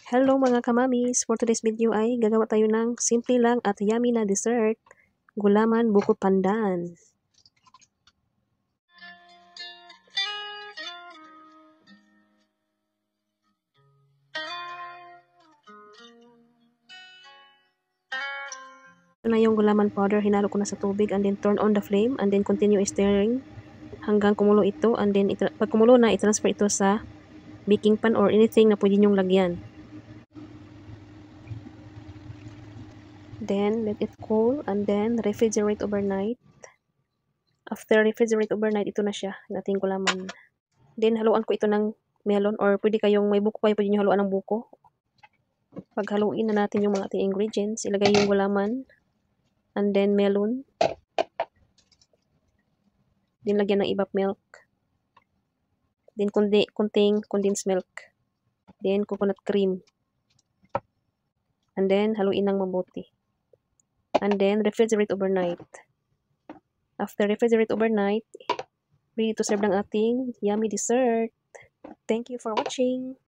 Hello mga kamamis! For today's video ay gagawa tayo ng simple lang at yummy na dessert, gulaman buko pandan. Ito na yung gulaman powder, hinalo ko na sa tubig and then turn on the flame and then continue stirring hanggang kumulo ito and then pag kumulo na, i-transfer ito sa baking pan or anything na pwede nyong lagyan. Then let it cool and then refrigerate overnight. After refrigerate overnight, ito na siya, nating gulaman. Then haluan ko ito ng melon or pwede kayong may buko kayo, pwede nyo haluan ng buko. Paghaluin na natin yung mga ating ingredients, ilagay yung gulaman and then melon. Then lagyan ng ibap milk. Then kunting condensed milk. Then coconut cream. And then haluin ng mabuti. And then refrigerate overnight. After refrigerate overnight, ready to serve ng ating yummy dessert. Thank you for watching.